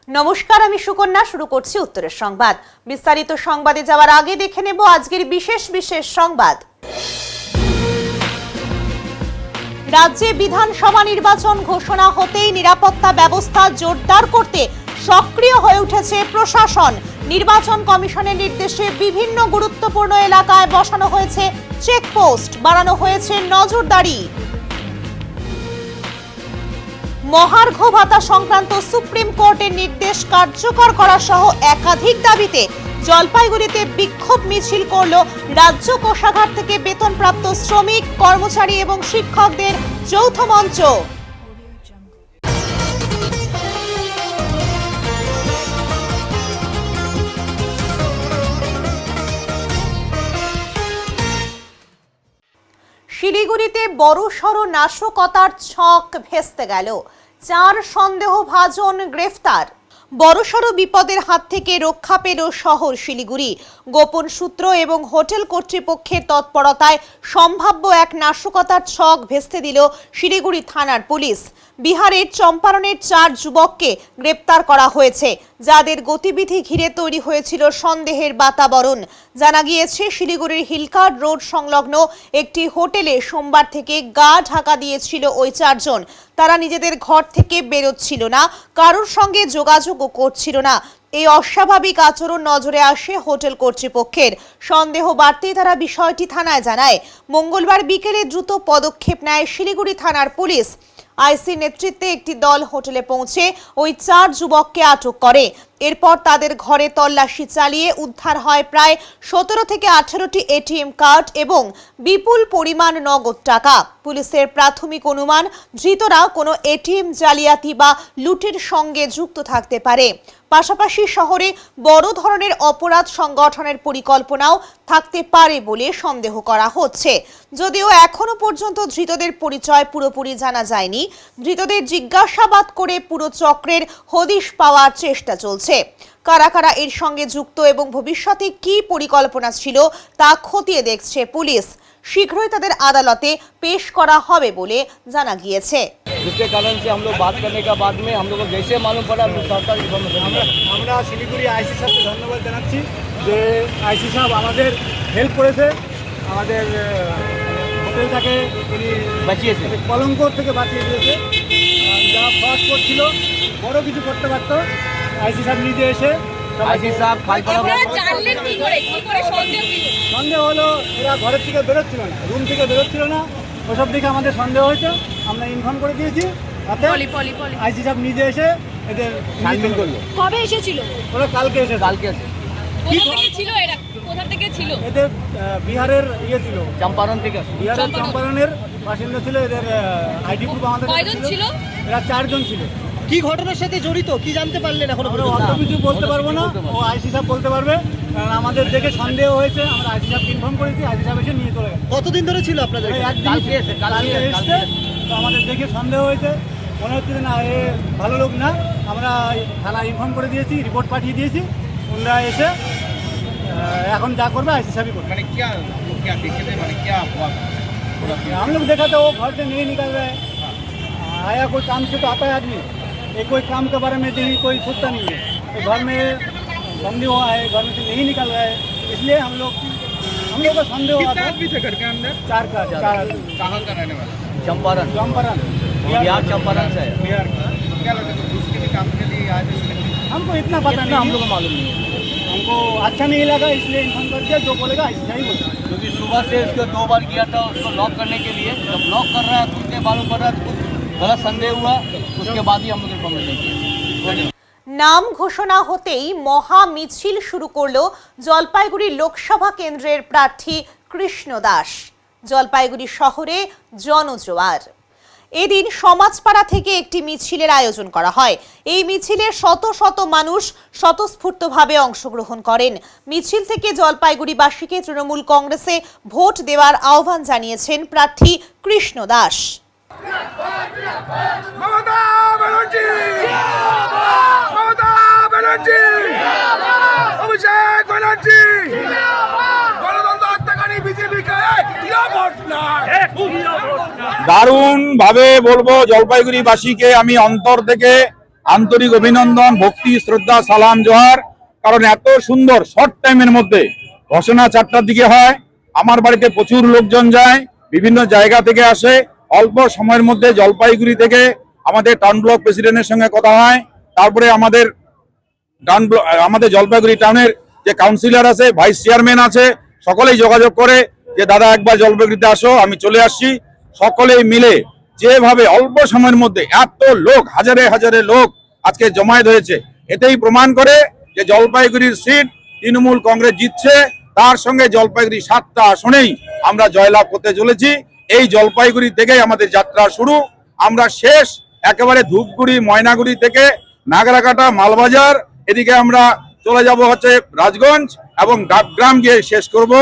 নমস্কার, আমি সুকন্যা। শুরু করছি উত্তরের সংবাদ। বিস্তারিত সংবাদে যাওয়ার আগে দেখে নেব আজকের বিশেষ সংবাদ। রাজ্যে বিধানসভা নির্বাচন ঘোষণা হতেই নিরাপত্তা ব্যবস্থা জোরদার করতে সক্রিয় হয়ে উঠেছে প্রশাসন। নির্বাচন কমিশনের নির্দেশে বিভিন্ন গুরুত্বপূর্ণ এলাকায় বসানো হয়েছে চেকপোস্ট, বাড়ানো হয়েছে নজরদারি। মহার্ঘ ভাতা সংক্রান্ত সুপ্রিম কোর্টের নির্দেশ কার্যকর করা সহ একাধিক দাবিতে জলপাইগুড়িতে বিক্ষোভ মিছিল করল রাজ্য কোষাগার থেকে বেতনপ্রাপ্ত শ্রমিক, কর্মচারী এবং শিক্ষকদের যৌথ মঞ্চ। শিলিগুড়িতে বড়সড় নাশকতার ছক ভেস্তে গেল। 4 সন্দেহভাজন গ্রেফতার। বড়সড় বিপদের হাত থেকে রক্ষা পেল শহর শিলিগুড়ি। গোপন সূত্র এবং হোটেল কর্তৃপক্ষের তৎপরতায় সম্ভাব্য এক নাশকতার ছক ভেস্তে দিল শিলিগুড়ি থানার পুলিশ। বিহারের চম্পারণের 4 যুবককে গ্রেপ্তার করা হয়েছে, যাদের গতিবিধি ঘিরে তৈরি হয়েছিল সন্দেহের বাতাবরণ। জানা গিয়েছে, শিলিগুড়ির হিলকার্ড রোড সংলগ্ন একটি হোটেলে সোমবার থেকে গা ঢাকা দিয়েছিল ওই 4 জন। তারা নিজেদের ঘর থেকে বেরোচ্ছিল না, কারোর সঙ্গে যোগাযোগও করছিল না। এই অস্বাভাবিক আচরণ নজরে আসে হোটেল কর্তৃপক্ষের। সন্দেহ বাড়তেই তারা বিষয়টি থানায় জানায়। মঙ্গলবার বিকেলে দ্রুত পদক্ষেপ নেয় শিলিগুড়ি থানার পুলিশ। আইসির নেতৃত্বে একটি দল হোটেলে পৌঁছে ওই 4 যুবককে আটক করে। এরপর তাদের ঘরে তল্লাশি চালিয়ে উদ্ধার হয় প্রায় 17 থেকে 18টি এটিএম কার্ড এবং বিপুল পরিমাণ নগদ টাকা। পুলিশের প্রাথমিক অনুমান, ধৃতরা কোনো এটিএম জালিয়াতি বা লুটের সঙ্গে যুক্ত থাকতে পারে। পাশাপাশি শহরে বড় ধরনের অপরাধ সংগঠনের পরিকল্পনাও থাকতে পারে বলে সন্দেহ করা হচ্ছে। যদিও এখনো পর্যন্ত ধৃতদের পরিচয় পুরোপুরি জানা যায়নি। ধৃতদের জিজ্ঞাসাবাদ করে পুরো চক্রের হদিশ পাওয়ার চেষ্টা চলছে। কারা কারা এর সঙ্গে যুক্ত এবং ভবিষ্যতে কি পরিকল্পনা ছিল তা খতিয়ে দেখছে পুলিশ। শীঘ্রই তাদের আদালতে পেশ করা হবে বলে জানা গিয়েছে। जिसके कारण से हम लोग बात करने के बाद में हम लोग को जैसे मालूम पड़ा আমরা শিলিগুড়ি আইসি সাহেবকে ধন্যবাদ জানাচ্ছি যে আইসি সাহেব আমাদের হেল্প করেছে, আমাদের হোটেলটাকে তিনি বাঁচিয়েছে, কলঙ্ক থেকে বাঁচিয়ে দিয়েছে। যারা ফ্রড করছিল, বড় কিছু করতে পারত, আইসি সাহেব নিজে এসে সন্দেহ হলো এরা ঘরের থেকে বেরোচ্ছিল না, রুম থেকে বেরোচ্ছিল না, ওসব দিকে আমাদের সন্দেহ হয়েছে। আমরা ইনফর্ম করে দিয়েছি, আইসি সাহেব নিজে এসে এদের ছানবিন করলো। কবে এসেছিল? ওরা কালকে এসে এদের বিহারের ইয়ে ছিল, চম্পারণ থেকে, বিহারের চম্পারণের বাসিন্দা ছিল। এদের আইডি প্রুফ আমাদের ছিল। এরা 4 জন ছিল। কি ঘটনার সাথে জড়িত কি জানতে পারলেন? এখন আমরা অত কিছু বলতে পারবো না, ও আইসি সাহেব বলতে পারবে। কারণ আমাদের দেখে সন্দেহ হয়েছে, আমরা আইসি সাহেবকে ইনফর্ম করেছি, আইসি সাহেব এসে নিয়ে চলে গেছে। কতদিন ধরে ছিল আপনাদের? কালকে এসছে, তো আমাদের দেখে সন্দেহ হয়েছে, মনে হচ্ছে যে না এ ভালো লোক না। আমরা থানা ইনফর্ম করে দিয়েছি, রিপোর্ট পাঠিয়ে দিয়েছি। ওনারা এসে এখন যা করবে আইসি সাহেবই করবে। हम लोग देखा तो वो घर से नहीं निकल रहा है। आया कोई काम से तो आता है आदमी, ये कोई काम के बारे में नहीं कोई सोचता नहीं है। तो घर में बंदी हुआ है, घर में से नहीं निकल रहा है, इसलिए हम लोग का संदेह हुआ था। घर के अंदर 4 आदमी। कहाँ का रहने वाला? चंपारण बिहार, चंपारण से बिहार। क्या लगता है दूसरे के काम के लिए आज? हमको इतना पता नहीं, हम लोग को मालूम नहीं है। हमको अच्छा नहीं लगा, इसलिए इन्फॉर्म कर दिया। जो बोलेगा ऐसा ही बोलेगा। क्योंकि सुबह से उसको 2 बार किया था उसको लॉक करने के लिए। जब लॉक कर रहा है तो उसके मालूम पड़ रहा है, कुछ गलत संदेह हुआ, उसके बाद ही हम लोग इन्फॉर्मेशन किया। নাম ঘোষণা হতেই মহা মিছিল শুরু করল জলপাইগুড়ি লোকসভা কেন্দ্রের প্রার্থী কৃষ্ণ দাস। জলপাইগুড়ি শহরে জনজোয়ার। এদিন সমাজপাড়া থেকে একটি মিছিলের আয়োজন করা হয়। এই মিছিলে শত শত মানুষ স্বতঃস্ফূর্তভাবে অংশগ্রহণ করেন। মিছিল থেকে জলপাইগুড়িবাসীকে তৃণমূল কংগ্রেসে ভোট দেওয়ার আহ্বান জানিয়েছেন প্রার্থী কৃষ্ণ দাস। দারুণ ভাবে বলবো জলপাইগুড়িবাসীকে আমি অন্তর থেকে আন্তরিক অভিনন্দন, ভক্তি, শ্রদ্ধা, সালাম, জোহার। কারণ এত সুন্দর শর্ট টাইমের মধ্যে ঘোষণা 4টার দিকে হয়, আমার বাড়িতে প্রচুর লোকজন যায়, বিভিন্ন জায়গা থেকে আসে। অল্প সময়ের মধ্যে জলপাইগুড়ি থেকে আমাদের টাউন ব্লক প্রেসিডেন্টের সঙ্গে কথা হয়, তারপরে আমাদের জলপাইগুড়ি টাউনের যে কাউন্সিলর আছে, ভাইস চেয়ারম্যান আছে, সকলেই যোগাযোগ করে যে দাদা একবার জলপাইগুড়িতে আসো, আমি চলে আসছি। সকলেই মিলে যেভাবে অল্প সময়ের মধ্যে এত লোক, হাজারে হাজারে লোক আজকে জমায়েত হয়েছে, এতেই প্রমাণ করে যে জলপাইগুড়ির সিট তৃণমূল কংগ্রেস জিতছে। তার সঙ্গে জলপাইগুড়ি 7টা আসনেই আমরা জয়লাভ করতে চলেছি। এই জলপাইগুড়ি থেকেই আমাদের যাত্রা শুরু। আমরা শেষ একেবারে ধূপগুড়ি, ময়নাগুড়ি থেকে নাগরাকাটা, মালবাজার, এদিকে আমরা চলে যাব হচ্ছে রাজগঞ্জ এবং ডাকগ্রাম গিয়ে শেষ করব।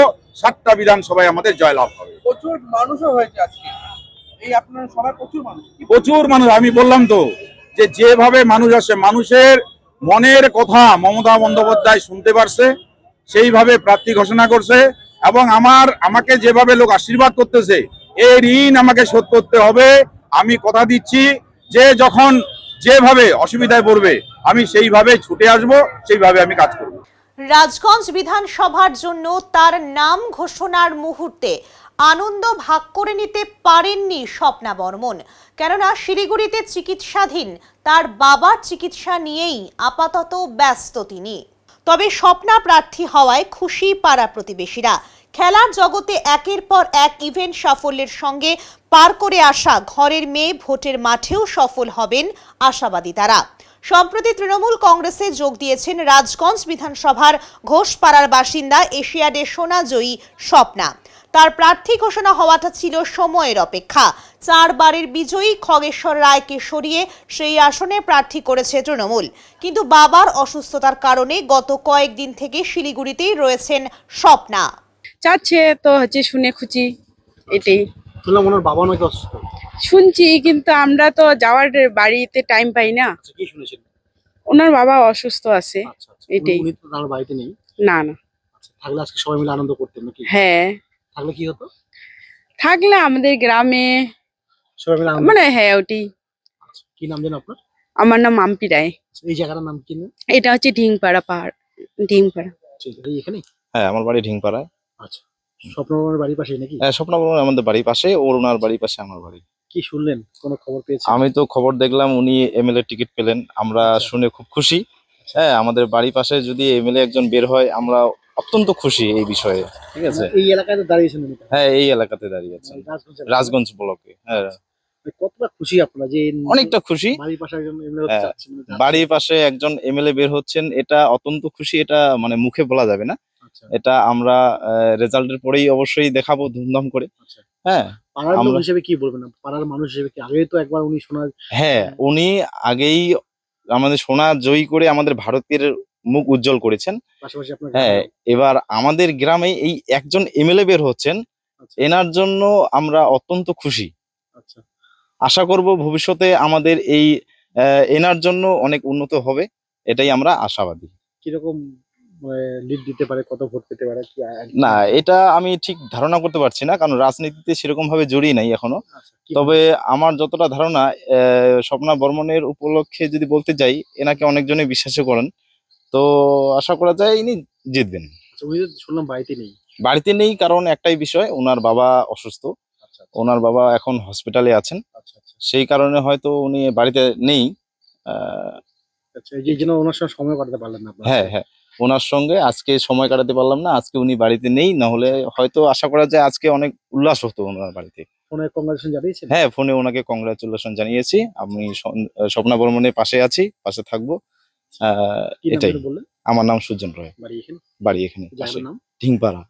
7টা বিধানসভায় আমাদের জয়লাভ হবে। প্রচুর মানুষও হয়েছে আজকে, এই আপনার সবাই প্রচুর মানুষ। প্রচুর মানুষ, আমি বললাম তো যে যেভাবে মানুষ আসে, মানুষের মনের কথা মমতা বন্দ্যোপাধ্যায় শুনতে পারছে, সেইভাবে প্রার্থী ঘোষণা করছে। এবং আমাকে যেভাবে লোক আশীর্বাদ করতেছে, এই ঋণ আমাকে শোধ করতে হবে। আমি কথা দিচ্ছি যে যখন যেভাবে অসুবিধায় পড়বে আমি সেইভাবে ছুটে আসব, সেইভাবে আমি কাজ করব। রাজগঞ্জ বিধানসভার জন্য তার নাম ঘোষণার মুহূর্তে আনন্দ ভাগ করে নিতে পারেননি স্বপ্না বর্মন। কেননা শিলিগুড়িতে চিকিৎসাধীন তার বাবার চিকিৎসা নিয়েই আপাতত ব্যস্ত তিনি। তবে স্বপ্না প্রার্থী হওয়ায় খুশি পাড়া প্রতিবেশীরা। খেলার জগতে একের পর এক ইভেন্ট সাফল্যের সঙ্গে পার করে আসা ঘরের মেয়ে ভোটের মাঠেও সফল হবেন আশাবাদী তারা। সম্প্রতি তৃণমূল কংগ্রেসে যোগ দিয়েছেন রাজগঞ্জ বিধানসভার ঘোষপাড়ার বাসিন্দা এশিয়াডে সোনাজয়ী স্বপ্না। তার প্রার্থী ঘোষণা হওয়াটা ছিল সময়ের অপেক্ষা। 4 বারের বিজয়ী খগেশ্বর রায়কে সরিয়ে সেই আসনে প্রার্থী করেছে তৃণমূল। কিন্তু বাবার অসুস্থতার কারণে গত কয়েকদিন থেকে শিলিগুড়িতেই রয়েছেন স্বপ্না। চাচ্ছে তো হচ্ছে শুনে খুশি, এটাই শুনলাম ওনার বাবা নাকি অসুস্থ। শুনছি, কিন্তু আমরা তো যাওয়ার বাড়িতে টাইম পাই না। আচ্ছা, কি শুনেছেন? ওনার বাবা অসুস্থ আছে, আচ্ছা আচ্ছা, এটাই। উনি তো তার বাড়িতে নেই। না না, আচ্ছা, থাকলে আজকে সবাই মিলে আনন্দ করতেন নাকি? হ্যাঁ, থাকলে কি হতো? থাকলে আমাদের গ্রামে সবাই মিলে আনন্দ। মানে হ্যাঁ ওটি। আচ্ছা, কি নাম জানেন আপনার? আমার নাম মাম্পি রায়। এই জায়গাটার নাম কি নাম? এটা হচ্ছে ঢিংপাড়া পাহাড়, ঢিংপাড়া। ঠিক আছে, এখানে। হ্যাঁ, আমার বাড়ি ঢিংপাড়ায়। আচ্ছা, স্বপ্নবাবুর বাড়ির পাশে নাকি? হ্যাঁ, স্বপ্নভবন আমাদের বাড়ির পাশে, ওর ওনার বাড়ির পাশে আমার বাড়ি। কি শুনলেন, কোনো খবর পেয়েছেন? আমি তো খবর দেখলাম উনি এমএলএ টিকিট পেলেন, আমরা আচ্ছা। শুনে খুব খুশি। হ্যাঁ, আমাদের বাড়ির পাশে যদি এমএলএ একজন বের হয়, আমরা অত্যন্ত খুশি এই বিষয়ে। ঠিক আছে। এই এলাকায় তো দাঁড়িয়েছেন উনি। হ্যাঁ, এই এলাকাতে দাঁড়িয়ে আছেন, রাজগঞ্জ ব্লকে। হ্যাঁ, কতটা খুশি আপনারা যে অনেকটা খুশি। বাড়ির পাশে একজন এমএলএ হতে হ্যাঁ, যাচ্ছেন? বাড়ির পাশে একজন এমএলএ বের হচ্ছেন, এটা অত্যন্ত খুশি। এটা মানে মুখে বলা যাবে না। আচ্ছা, এটা আমরা রেজাল্টের পরেই অবশ্যই দেখাবো ধুমধাম করে। আচ্ছা। হ্যাঁ, পাড়ার লোক আমরা- হিসেবে কি বলবেন? পাড়ার মানুষ হিসেবে কি আগে তো একবার উনি শোনা। হ্যাঁ, উনি আগেই আমাদের সোনা জয়ী করে আমাদের ভারতের মুখ উজ্জ্বল করেছেন। পাশাপাশি আপনার হ্যাঁ, এবার আমাদের গ্রামে এই একজন এমএলএ বের হচ্ছেন, আচ্ছা, এনার জন্য আমরা অত্যন্ত খুশি। আচ্ছা। আশা করব ভবিষ্যতে আমাদের এই এনার জন্য অনেক উন্নত হবে, এটাই আমরা আশাবাদী। কিরকম লিড দিতে পারে, কত ভোট পেতে পারে কি না, এটা আমি ঠিক ধারণা করতে পারছি না, কারণ রাজনীতিতে সেরকম ভাবে জড়িয়ে নাই এখনো। আচ্ছা, কি তবে আমার যতটা ধারণা, স্বপ্না বর্মনের উপলক্ষে যদি বলতে যাই, এনাকে অনেকজনই বিশ্বাসও করেন, তো আশা করা যায় ইনি জিতবেন। আচ্ছা, উনি তো শুনলাম বাড়িতে নেই। বাড়িতে নেই কারণ একটাই বিষয়, ওনার বাবা অসুস্থ। আচ্ছা, ওনার বাবা এখন হসপিটালে আছেন, আচ্ছা, আচ্ছা, সেই কারণে হয়তো উনি বাড়িতে নেই। আহ, আচ্ছা। এই জন্য ওনার সঙ্গে সময় কাটাতে পারলেন না আপনারা? হ্যাঁ হ্যাঁ, ওনার সঙ্গে আজকে সময় কাটাতে পারলাম না, আজকে উনি বাড়িতে নেই, না হলে হয়তো আশা করা যায় আজকে অনেক উল্লাস হতো ওনার বাড়িতে। ফোনে কংগ্রেচুলেশন জানিয়েছেন? হ্যাঁ, ফোনে ওনাকে কংগ্রাচুলেশন জানিয়েছি। আমি স্বপ্না বর্মনের পাশে আছি, পাশে থাকবো। কি নাম এটাই। যেন বললেন? আমার নাম সুজন রয়, বাড়ি এখানে? বাড়ি এখানে পাশে, জায়গার নাম? ঢিংপাড়া।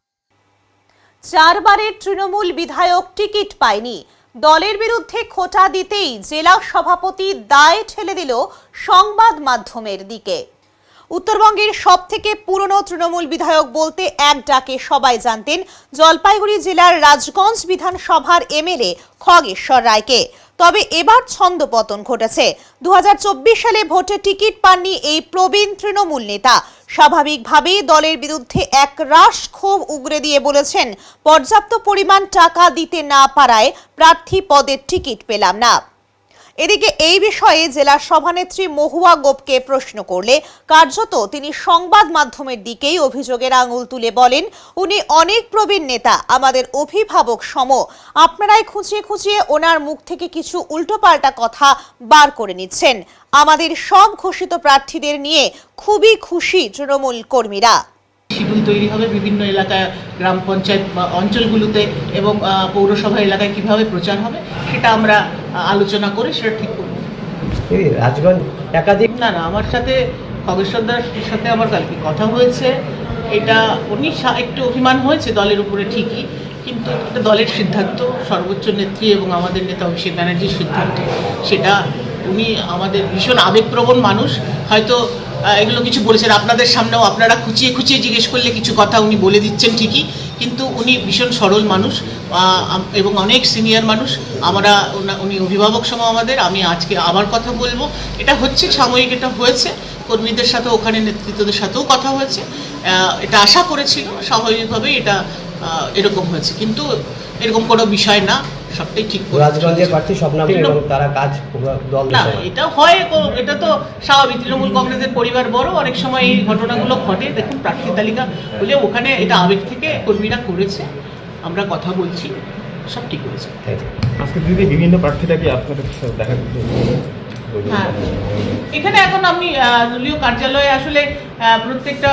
4 বারের তৃণমূল বিধায়ক টিকিট পায়নি। দলের বিরুদ্ধে খোঁটা দিতেই জেলা সভাপতি দায় ঠেলে দিল সংবাদ মাধ্যমের দিকে। উত্তরবঙ্গের সবথেকে পুরনো তৃণমূল বিধায়ক বলতে এক ডাকে সবাই জানতেন জলপাইগুড়ি জেলার রাজগঞ্জ বিধানসভার এমএলএ খগেশ্বর রায়কে। তবে এবার ছন্দপতন ঘটেছে। 2024 সালে ভোটে টিকিট পাননি এই প্রবীণ তৃণমূল নেতা। স্বাভাবিকভাবেই দলের বিরুদ্ধে এক রাশ ক্ষোভ উগরে দিয়ে বলেছেন, পর্যাপ্ত পরিমাণ টাকা দিতে না পারায় প্রার্থী পদের টিকিট পেলাম না। এদিকে এই বিষয়ে জেলা সভানেত্রী মহুয়া গোপকে প্রশ্ন করলে কার্যত তিনি সংবাদ মাধ্যমের দিকেই অভিযোগের আঙুল তুলে বলেন, উনি অনেক প্রবীণ নেতা, আমাদের অভিভাবক সম, আপনারাই খুঁচিয়ে খুঁচিয়ে ওনার মুখ থেকে কিছু উল্টোপাল্টা কথা বার করে নিচ্ছেন। আমাদের সব ঘোষিত প্রার্থীদের নিয়ে খুবই খুশি তৃণমূল কর্মীরা। শিডিউল তৈরি হবে বিভিন্ন এলাকায়, গ্রাম পঞ্চায়েত বা অঞ্চলগুলোতে এবং পৌরসভা এলাকায় কিভাবে প্রচার হবে সেটা আমরা আলোচনা করে সেটা ঠিক করব। রাজগঞ্জ একাধিক না, আমার সাথে খগেশ্বরদার সাথে আমার কালকে কথা হয়েছে। এটা উনি একটু অভিমান হয়েছে দলের উপরে ঠিকই, কিন্তু এটা দলের সিদ্ধান্ত, সর্বোচ্চ নেত্রী এবং আমাদের নেতা অভিষেক ব্যানার্জির সিদ্ধান্ত। সেটা উনি আমাদের ভীষণ আবেগপ্রবণ মানুষ, হয়তো এগুলো কিছু বলেছেন আপনাদের সামনেও, আপনারা খুঁচিয়ে খুঁচিয়ে জিজ্ঞেস করলে কিছু কথা উনি বলে দিচ্ছেন ঠিকই, কিন্তু উনি ভীষণ সরল মানুষ এবং অনেক সিনিয়র মানুষ। উনি অভিভাবক সম আমাদের। আমি আজকে আবার কথা বলবো, এটা হচ্ছে সাময়িক, এটা হয়েছে, কর্মীদের সাথে ওখানে নেতৃত্বদের সাথেও কথা হয়েছে, এটা আশা করেছিল স্বাভাবিকভাবে এটা এরকম হয়েছে, কিন্তু এরকম কোনো বিষয় না, সবটাই ঠিক। রাজগঞ্জের প্রার্থী স্বপ্না এবং তারা কাজ দল না, এটা হয়, এটা তো স্বাভাবিক। তৃণমূল কংগ্রেসের পরিবার বড়, অনেক সময় এই ঘটনাগুলো ঘটে। দেখুন, প্রার্থী তালিকা বলে ওখানে এটা আবেগ থেকে কর্মীরা করেছে, আমরা কথা বলছি, সব ঠিক করেছে। আজকে দিদি বিভিন্ন প্রার্থীরা কি আপনাদের সাথে দেখা করতে? হ্যাঁ, এখানে এখন আমি দলীয় কার্যালয়ে আসলে প্রত্যেকটা,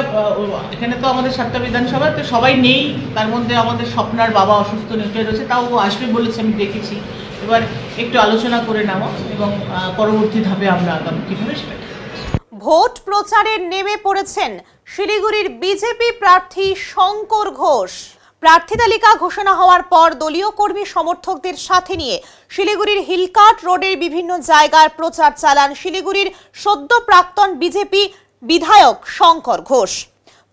এখানে তো আমাদের 7টা বিধানসভা, তো সবাই নেই, তার মধ্যে আমাদের স্বপ্নার বাবা অসুস্থ নেটে রয়েছে, তাও ও আসবে বলেছে, আমি দেখেছি। এবার একটু আলোচনা করে নেওয়া এবং পরবর্তী ধাপে আমরা আগামী কীভাবে সেটা। ভোট প্রচারে নেমে পড়েছেন শিলিগুড়ির বিজেপি প্রার্থী শঙ্কর ঘোষ। প্রার্থী তালিকা ঘোষণা হওয়ার পর দলীয় কর্মী সমর্থকদের সাথে নিয়ে শিলিগুড়ির হিলকাট রোডের বিভিন্ন জায়গায় প্রচার চালান শিলিগুড়ির সদ্য প্রাক্তন বিজেপি বিধায়ক শঙ্কর ঘোষ।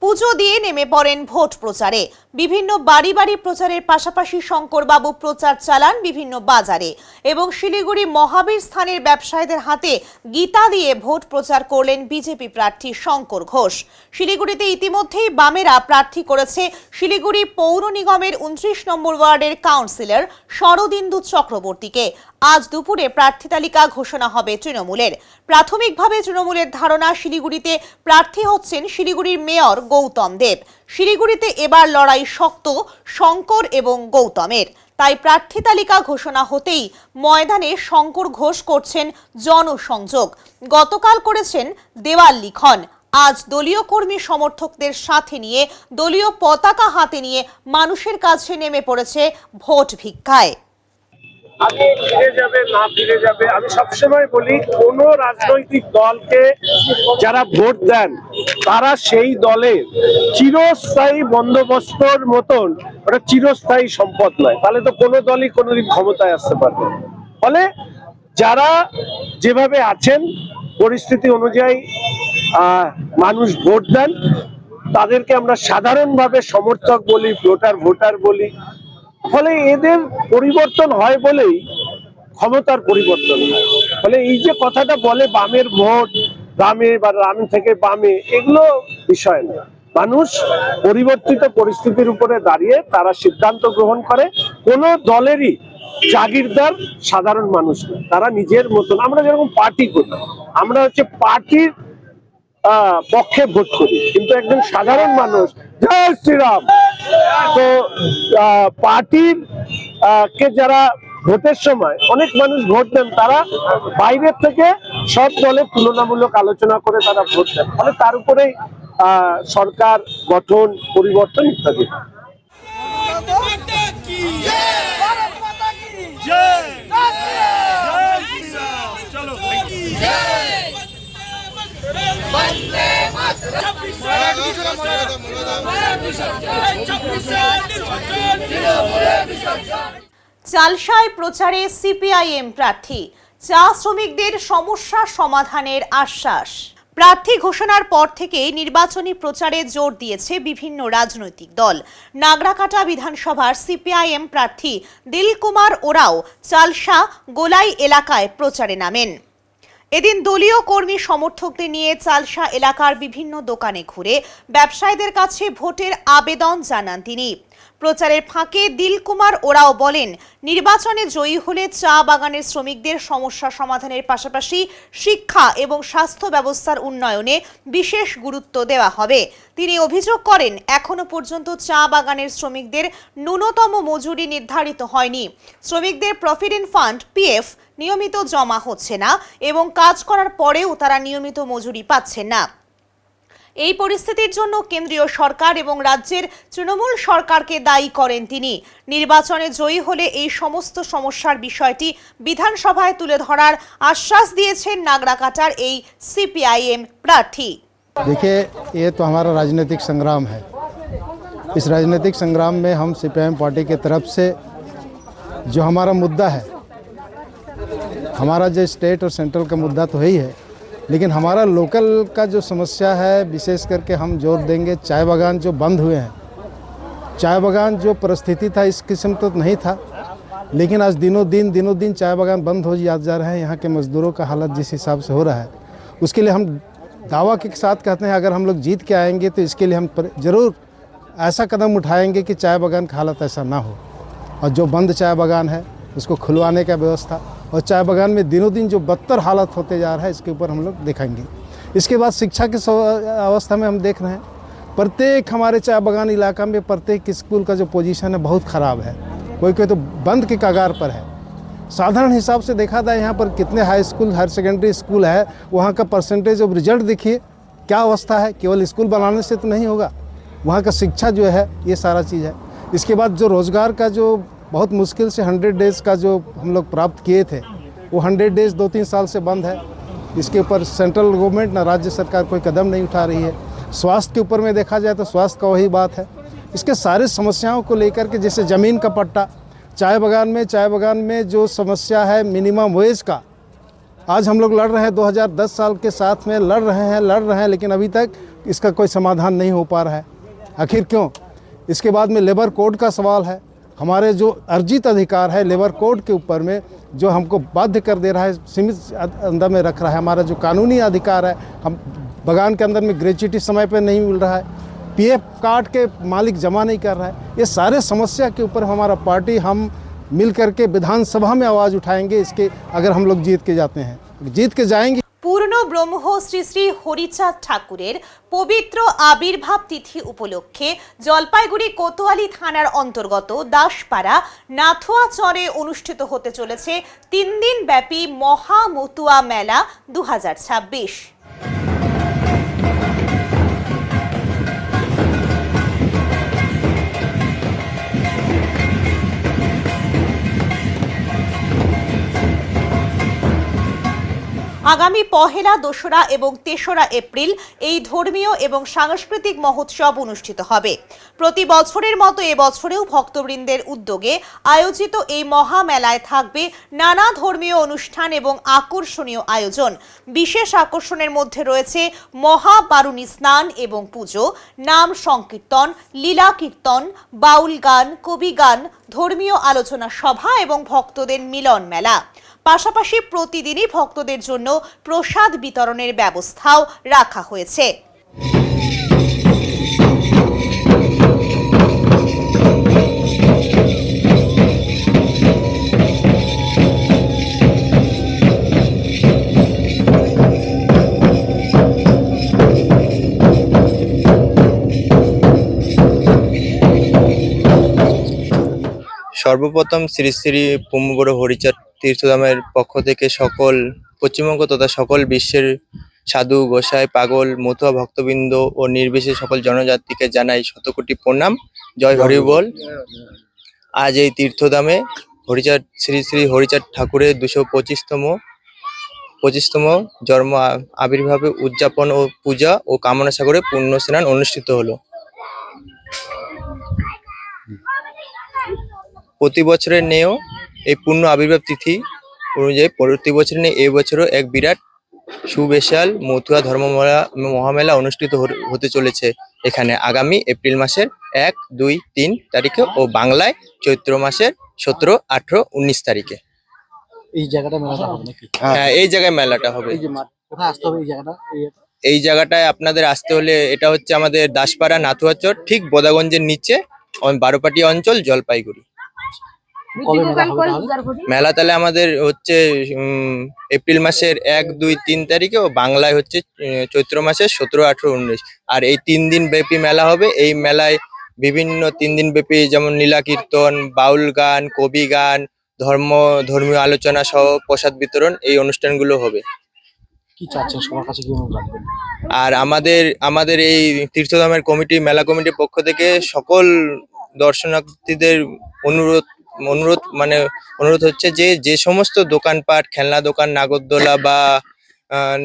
পুজো দিয়ে নেমে পড়েন ভোট প্রচারে। বিভিন্ন বাড়ি বাড়ি প্রচারের পাশাপাশি শঙ্করবাবু প্রচার চালান বিভিন্ন বাজারে এবং শিলিগুড়ি মহাবীর স্থানের ব্যবসায়ীদের হাতে গীতা দিয়ে ভোট প্রচার করলেন বিজেপি প্রার্থী শঙ্কর ঘোষ। শিলিগুড়িতে ইতিমধ্যেই বামেরা প্রার্থী করেছে শিলিগুড়ি পৌর নিগমের 29 নম্বর ওয়ার্ডের কাউন্সিলর শরদিন্দু চক্রবর্তীকে। আজ দুপুরে প্রার্থী তালিকা ঘোষণা হবে তৃণমূলের। প্রাথমিকভাবে তৃণমূলের ধারণা শিলিগুড়িতে প্রার্থী হচ্ছেন শিলিগুড়ির মেয়র গৌতম দেব। শিলিগুড়িতে এবার লড়াই শক্ত শঙ্কর এবং গৌতমের, তাই প্রার্থী তালিকা ঘোষণা হতেই ময়দানে শঙ্কর ঘোষ করছেন জনসংযোগ। গতকাল করেছেন দেওয়াল লিখন। আজ দলীয় কর্মী সমর্থকদের সাথে নিয়ে দলীয় পতাকা হাতে নিয়ে মানুষের কাছে নেমে পড়েছে ভোট ভিক্ষায়। আমি ফিরে যাবে না ফিরে যাবে, আমি সবসময় বলি কোন রাজনৈতিক দলকে যারা ভোট দেন তারা সেই দলের চিরস্থায়ী বন্দোবস্তর মতন ওটা চিরস্থায়ী সম্পদ নয়, তাহলে তো কোনো দলই কোনোদিন ক্ষমতায় আসতে পারবে। ফলে যারা যেভাবে আছেন পরিস্থিতি অনুযায়ী মানুষ ভোট দেন, তাদেরকে আমরা সাধারণভাবে সমর্থক বলি, ভোটার বলি। ফলে এদের পরিবর্তন হয় বলেই ক্ষমতার পরিবর্তন হয়। ফলে এই যে কথাটা বলে বামের ভোট, বামে বা রাম থেকে বামে, এগুলো বিষয় না। মানুষ পরিবর্তিত পরিস্থিতির উপরে দাঁড়িয়ে তারা সিদ্ধান্ত গ্রহণ করে। কোন দলেরই জাগিরদার সাধারণ মানুষ না, তারা নিজের মতন। আমরা যেরকম পার্টি করি, আমরা হচ্ছে পার্টির পক্ষে ভোট করি, কিন্তু একজন সাধারণ মানুষ জয় শ্রীরাম, তো পার্টির কে যারা ভোটের সময় অনেক মানুষ ভোট দেন, তারা বাইরের থেকে সব দলের তুলনামূলক আলোচনা করে তারা ভোট দেন। ফলে তার উপরেই সরকার গঠন, পরিবর্তন ইত্যাদি। চালসায় প্রচারে সিপিআইএম প্রার্থী, চা শ্রমিকদের সমস্যা সমাধানের আশ্বাস। প্রার্থী ঘোষণার পর থেকে নির্বাচনী প্রচারে জোর দিয়েছে বিভিন্ন রাজনৈতিক দল। নাগরাকাটা বিধানসভার সিপিআইএম প্রার্থী দিলকুমার ওরাও চালসা গোলাই এলাকায় প্রচারে নামেন। এদিন দলীয় কর্মী সমর্থকদের নিয়ে চালসা এলাকার বিভিন্ন দোকানে ঘুরে ব্যবসায়ীদের কাছে ভোটের আবেদন জানান তিনি। প্রচারের ফাঁকে দিলকুমার ওরাও বলেন, নির্বাচনে জয়ী হলে চা বাগানের শ্রমিকদের সমস্যা সমাধানের পাশাপাশি শিক্ষা এবং স্বাস্থ্য ব্যবস্থার উন্নয়নে বিশেষ গুরুত্ব দেওয়া হবে। তিনি অভিযোগ করেন, এখনো পর্যন্ত চা বাগানের শ্রমিকদের ন্যূনতম মজুরি নির্ধারিত হয়নি। শ্রমিকদের প্রভিডেন্ট ফান্ড পিএফ নিয়মিত জমা হচ্ছে না এবং কাজ করার পরেও তারা নিয়মিত মজুরি পাচ্ছেন না। এই পরিস্থিতির জন্য কেন্দ্রীয় সরকার এবং রাজ্যের তৃণমূল সরকারকে দায়ী করেন তিনি। নির্বাচনে জয়ী হলে এই সমস্ত সমস্যার বিষয়টি বিধানসভায় তুলে ধরার আশ্বাস দিয়েছেন নাগরাকাটার এই সিপিআইএম প্রার্থী। देखिए, ये तो हमारा राजनीतिक संग्राम है। इस राजनीतिक संग्राम में हम सीपीआईएम पार्टी की तरफ से जो हमारा मुद्दा है, हमारा जो स्टेट और सेंट्रल का मुद्दा तो है ही है, लेकिन हमारा लोकल का जो समस्या है विशेष करके हम जोर देंगे। चाय बागान जो बंद हुए हैं, चाय बागान जो परिस्थिति था इस किस्म तो नहीं था, लेकिन आज दिनों दिन चाय बागान बंद हो जा रहे हैं। यहाँ के मजदूरों का हालत जिस हिसाब से हो रहा है, उसके लिए हम दावा के साथ कहते हैं, अगर हम लोग जीत के आएंगे तो इसके लिए हम ज़रूर ऐसा कदम उठाएंगे कि चाय बागान का हालत ऐसा ना हो, और जो बंद चाय बागान है उसको खुलवाने का व्यवस्था, और चाय बागान में दिनों दिन जो बदतर हालत होते जा रहा है इसके ऊपर हम लोग देखेंगे। इसके बाद शिक्षा की अवस्था में हम देख रहे हैं, प्रत्येक हमारे चाय बागान इलाका में प्रत्येक स्कूल का जो पोजीशन है बहुत ख़राब है, कोई कोई तो बंद के कगार पर है। साधारण हिसाब से देखा जाए यहाँ पर कितने high school higher secondary school है, वहाँ का परसेंटेज ऑफ रिजल्ट देखिए क्या अवस्था है। केवल स्कूल बनाने से तो नहीं होगा, वहाँ का शिक्षा जो है ये सारा चीज़ है। इसके बाद जो रोज़गार का जो बहुत मुश्किल से 100 डेज़ का जो हम लोग प्राप्त किए थे, वो 100 डेज़ 2-3 साल से बंद है। इसके ऊपर सेंट्रल गवर्नमेंट ना राज्य सरकार कोई कदम नहीं उठा रही है। स्वास्थ्य के ऊपर में देखा जाए तो स्वास्थ्य का वही बात है। इसके सारे समस्याओं को लेकर के, जैसे ज़मीन का पट्टा, चाय बागान में जो समस्या है मिनिमम वेज का, आज हम लोग लड़ रहे हैं 2010 साल के साथ में लड़ रहे हैं, लेकिन अभी तक इसका कोई समाधान नहीं हो पा रहा है। आखिर क्यों? इसके बाद में लेबर कोड का सवाल है। हमारे जो अर्जित अधिकार है लेबर कोड के ऊपर में जो हमको बाध्य कर दे रहा है, सीमित अंदर में रख रहा है। हमारा जो कानूनी अधिकार है, हम बागान के अंदर में ग्रेच्युटी समय पर नहीं मिल रहा है, पीएफ कार्ड के मालिक जमा नहीं कर रहा है। ये सारे समस्या के ऊपर हमारा पार्टी हम मिल करके विधानसभा में आवाज़ उठाएंगे। इसके अगर हम लोग जीत के जाते हैं, जीत के जाएंगे। পূর্ণ ব্রহ্ম শ্রী শ্রী হরিচাঁদ ঠাকুরের পবিত্র আবির্ভাব তিথি উপলক্ষে জলপাইগুড়ি কোতোয়ালি থানার অন্তর্গত দাসপাড়া নাথুয়া চরে অনুষ্ঠিত হতে চলেছে 3 দিন ব্যাপী মহা মতুয়া মেলা 2026। আগামী 1লা, 2রা এবং 3রা এপ্রিল এই ধর্মীয় এবং সাংস্কৃতিক মহোৎসব অনুষ্ঠিত হবে। প্রতি বছরের মতো এবছরেও ভক্তবৃন্দের উদ্যোগে আয়োজিত এই মহামেলায় থাকবে নানা ধর্মীয় অনুষ্ঠান এবং আকর্ষণীয় আয়োজন। বিশেষ আকর্ষণের মধ্যে রয়েছে মহাবারুণী স্নান এবং পুজো, নাম সংকীর্তন, লীলা কীর্তন, বাউল গান, কবি গান, ধর্মীয় আলোচনা সভা এবং ভক্তদের মিলন মেলা। পাশাপাশি প্রতিদিনই ভক্তদের জন্য প্রসাদ বিতরণের ব্যবস্থাও রাখা হয়েছে। সর্বপ্রথম শ্রী শ্রী পুম্বড় হরিচাঁদ তীর্থধামের পক্ষ থেকে সকল পশ্চিমবঙ্গ তথা সকল বিশ্বের সাধু, গোসাই, পাগল, মতুয়া ভক্তবৃন্দ ও নির্বিশেষে সকল জনজাতিকে জানাই শতকোটি প্রণাম। জয় হরি বল। আজ এই তীর্থধামে শ্রী শ্রী হরিচাঁদ ঠাকুরের 225তম জন্ম আবির্ভাবে উদযাপন ও পূজা ও কামনা সাগরে পুণ্য স্নান অনুষ্ঠিত হলো। প্রতি বছরের ন্যায় এই পূর্ণ আবির্ভাব তিথি অনুযায়ী প্রতি বছরের ন্যায় এই বছরও এক বিরাট সুবিশাল মতুয়া ধর্মমেলা মহামেলা অনুষ্ঠিত হতে চলেছে এখানে আগামী এপ্রিল মাসের 1, 2, 3 তারিখে ও বাংলায় চৈত্র মাসের 17, 18, 19 তারিখে। এই জায়গাটা মেলাটা হবে নাকি? হ্যাঁ, এই জায়গায় মেলাটা হবে। এই যে কোথায় আসতে হবে এই জায়গাটা? এই জায়গাটায় আপনাদের আসতে হলে এটা হচ্ছে আমাদের দাসপাড়া নাথুয়াচর, ঠিক বোদাগঞ্জের নিচে, বারোপাটি অঞ্চল, জলপাইগুড়ি। কবে মেলা হবে তাহলে? মেলা তাহলে আমাদের হচ্ছে এপ্রিল মাসের 1, 2, 3 তারিখে, ও বাংলায় হচ্ছে চৈত্র মাসের 17, 18, 19। আর এই 3 দিন ব্যাপী মেলা হবে। এই মেলায় বিভিন্ন 3 দিন ব্যাপী যেমন লীলা কীর্তন, বাউল গান, কবি গান, ধর্মীয় আলোচনা সহ প্রসাদ বিতরণ, এই অনুষ্ঠানগুলো হবে। কি চাচ্ছেন সবার কাছে, কি অনুরোধ রাখবেন? আর আমাদের এই তীর্থধামের কমিটি, মেলা কমিটির পক্ষ থেকে সকল দর্শনার্থীদের অনুরোধ হচ্ছে যে সমস্ত দোকানপাট, খেলনা দোকান,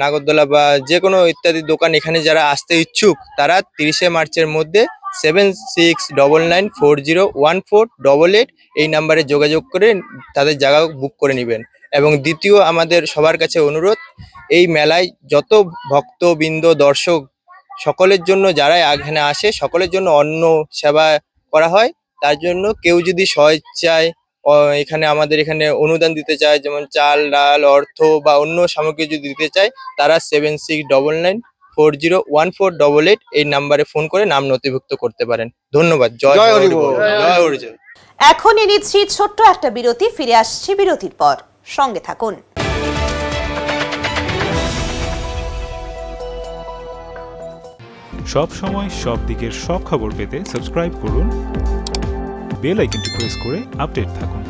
নাগরদোলা বা যে কোনো ইত্যাদি দোকান এখানে যারা আসতে ইচ্ছুক, তারা 30শে মার্চের মধ্যে 7699401488 এই নাম্বারে যোগাযোগ করে তাদের জায়গা বুক করে নেবেন। এবং দ্বিতীয়, আমাদের সবার কাছে অনুরোধ, এই মেলায় যত ভক্তবৃন্দ, দর্শক সকলের জন্য, যারা এখানে আসে সকলের জন্য অন্ন সেবা করা হয়। তার জন্য কেউ যদি স্বেচ্ছায় আমাদের এখানে অনুদান দিতে চায়, যেমন চাল, ডাল, অর্থ বা অন্য সামগ্রী যদি দিতে চায়, তারা 7699401488 এই নাম্বারে ফোন করে নাম নথিভুক্ত করতে পারেন। ধন্যবাদ। জয় হরিবোল। জয় হরিবোল। এখন নিচ্ছি ছোট্ট একটা বিরতি, ফিরে আসছি বিরতির পর, সঙ্গে থাকুন। সব সময় সব দিকের সব খবর পেতে সাবস্ক্রাইব করুন, বেল আইকনটি প্রেস করে আপডেট থাকুন।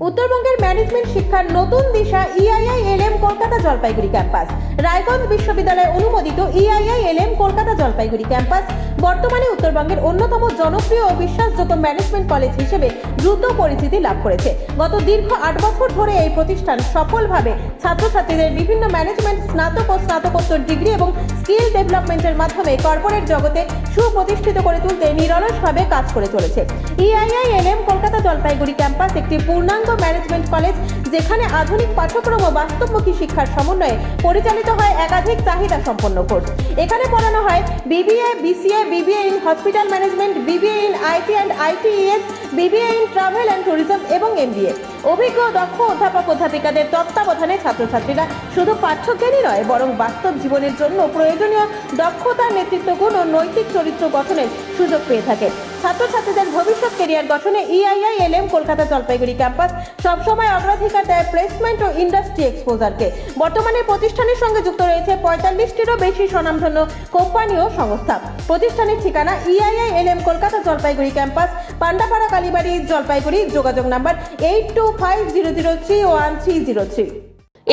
উত্তরবঙ্গের ম্যানেজমেন্ট শিক্ষার নতুন দিশা EIILM কলকাতা জলপাইগুড়ি ক্যাম্পাস। রায়গঞ্জ বিশ্ববিদ্যালয় অনুমোদিত EIILM কলকাতা জলপাইগুড়ি ক্যাম্পাস বর্তমানে উত্তরবঙ্গের অন্যতম জনপ্রিয় ও বিশ্বাসযোগ্য ম্যানেজমেন্ট কলেজ হিসেবে দ্রুত পরিচিতি লাভ করেছে। গত দীর্ঘ 8 বছর ধরে এই প্রতিষ্ঠান সফলভাবে ছাত্রছাত্রীদের বিভিন্ন ম্যানেজমেন্ট স্নাতক ও স্নাতকোত্তর ডিগ্রি এবং স্কিল ডেভেলপমেন্টের মাধ্যমে কর্পোরেট জগতে সুপ্রতিষ্ঠিত করে তুলতে নিরলসভাবে কাজ করে চলেছে। EIILM কলকাতা জলপাইগুড়ি ক্যাম্পাস একটি পূর্ণাঙ্গ ম্যানেজমেন্ট কলেজ, যেখানে আধুনিক পাঠ্যক্রম ও বাস্তবমুখী শিক্ষার সমন্বয়ে পরিচালিত হয় একাধিক চাহিদা সম্পন্ন কোর্স। এখানে পড়ানো হয় BBA, BCA, BBA in hospital management, BBA in IT and ITES, BBA in travel and tourism এবং MBA। অভিজ্ঞ দক্ষ অধ্যাপক অধ্যাপিকাদের তত্ত্বাবধানে ছাত্রছাত্রীরা শুধু পাঠ্যজ্ঞানই নয়, বরং বাস্তব জীবনের জন্য প্রয়োজনীয় দক্ষতা, নেতৃত্ব গুণ ও নৈতিক চরিত্র গঠনের সুযোগ পেয়ে থাকে। ছাত্রছাত্রীদের ভবিষ্যৎ ক্যারিয়ার গঠনে EIILM কলকাতা জলপাইগুড়ি ক্যাম্পাস সবসময় অগ্রাধিকার দেয় প্লেসমেন্ট ও ইন্ডাস্ট্রি এক্সপোজারকে। বর্তমানে প্রতিষ্ঠানের সঙ্গে যুক্ত রয়েছে 45টিরও বেশি স্বনামধন্য কোম্পানি ও সংস্থা। প্রতিষ্ঠানের ঠিকানা EIILM কলকাতা জলপাইগুড়ি ক্যাম্পাস, পান্ডাপাড়া, কালীবাড়ি, জলপাইগুড়ি। যোগাযোগ নাম্বার 8250031303।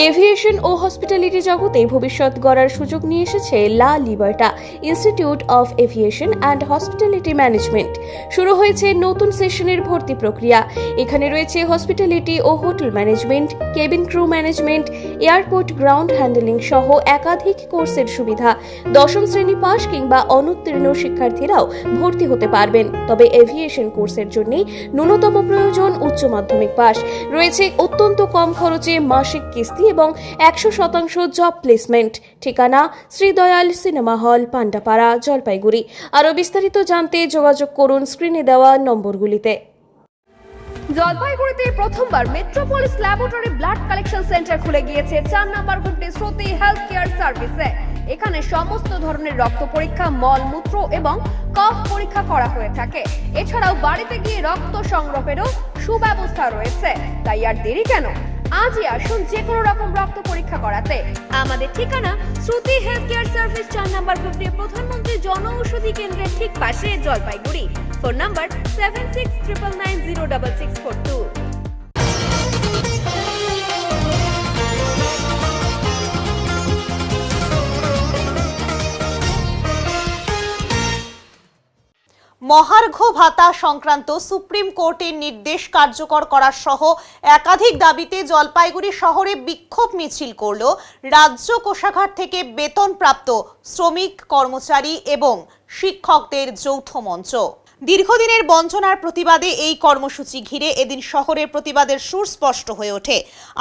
এভিয়েশন ও হসপিটালিটি জগতে ভবিষ্যৎ গড়ার সুযোগ নিয়ে এসেছে La Liberta institute of aviation and hospitality management. শুরু হয়েছে নতুন সেশনের ভর্তি প্রক্রিয়া। এখানে রয়েছে হসপিটালিটি ও hotel management, cabin crew management, airport ground handling সহ একাধিক কোর্সের সুবিধা। 10ম শ্রেণী পাস কিংবা অনুত্তীর্ণ শিক্ষার্থীরাও ভর্তি হতে পারবেন। তবে এভিয়েশন কোর্সের জন্য ন্যূনতম প্রয়োজন উচ্চ মাধ্যমিক পাস। রয়েছে অত্যন্ত কম খরচে মাসিক কিস্তি এবং 100% জব প্লেসমেন্ট। ঠিকানা শ্রীদয়াল সিনেমা হল, পান্ডাপাড়া, জলপাইগুড়ি। আরও বিস্তারিত জানতে যোগাযোগ করুন স্ক্রিনে দেওয়া নম্বরগুলিতে। জলপাইগুড়িতে প্রথমবার metropolis laboratory blood collection centre খুলে গিয়েছে 4 নম্বর ঘুরতে শ্রুতি হেলথ কেয়ার সার্ভিসে। এখানে সমস্ত ধরনের রক্ত পরীক্ষা, মল মূত্র এবং কফ পরীক্ষা করা হয়ে থাকে। এছাড়াও বাড়িতে গিয়ে রক্ত সংগ্রহেরও সুব্যবস্থা রয়েছে। তাই আর দেরি কেন, আজই আসুন যে কোনো রকম রক্ত পরীক্ষা করাতে। আমাদের ঠিকানা শ্রুতি হেলথ কেয়ার সার্ভিস, 4 নম্বর ঘুরতে প্রধানমন্ত্রী জন ঔষধি কেন্দ্রের ঠিক পাশে, জলপাইগুড়ি। Phone number 7699906642। মহার্ঘ ভাতা সংক্রান্ত সুপ্রিম কোর্টের নির্দেশ কার্যকর করা সহ একাধিক দাবিতে জলপাইগুড়ি শহরে বিক্ষোভ মিছিল করল রাজ্য কোষাগার থেকে বেতনপ্রাপ্ত শ্রমিক, কর্মচারী এবং শিক্ষকদের যৌথ মঞ্চ। দীর্ঘদিনের বঞ্চনার প্রতিবাদে এই কর্মসূচি ঘিরে এদিন শহরের প্রতিবাদের সুর স্পষ্ট হয়ে ওঠে।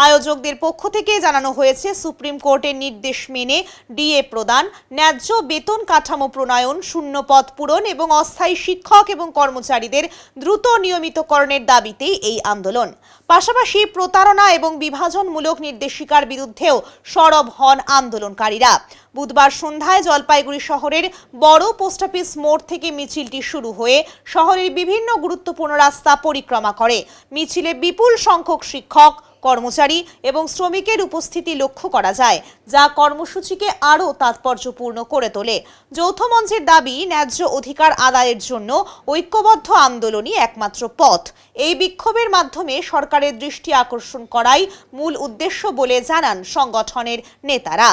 আয়োজকদের পক্ষ থেকে জানানো হয়েছে, সুপ্রিম কোর্টের নির্দেশ মেনে ডিএ প্রদান, ন্যায্য বেতন কাঠামো প্রণয়ন, শূন্য পদ পূরণ এবং অস্থায়ী শিক্ষক এবং কর্মচারীদের দ্রুত নিয়মিতকরণের দাবিতেই এই আন্দোলন। পাশাপাশি প্রতারণা এবং বিভাজনমূলক নির্দেশিকার বিরুদ্ধেও সরব হন আন্দোলনকারীরা। বুধবার সন্ধ্যায় জলপাইগুড়ি শহরের বড় পোস্ট অফিস মোড় থেকে মিছিলটি শুরু হয়ে শহরের বিভিন্ন গুরুত্বপূর্ণ রাস্তা পরিক্রমা করে। মিছিলে বিপুল সংখ্যক শিক্ষক, কর্মচারী এবং শ্রমিকের উপস্থিতি লক্ষ্য করা যায়, যা কর্মসূচিকে আরও তাৎপর্যপূর্ণ করে তোলে। যৌথ মঞ্চের দাবি, ন্যায্য অধিকার আদায়ের জন্য ঐক্যবদ্ধ আন্দোলনই একমাত্র পথ। এই বিক্ষোভের মাধ্যমে সরকারের দৃষ্টি আকর্ষণ করাই মূল উদ্দেশ্য বলে জানান সংগঠনের নেতারা।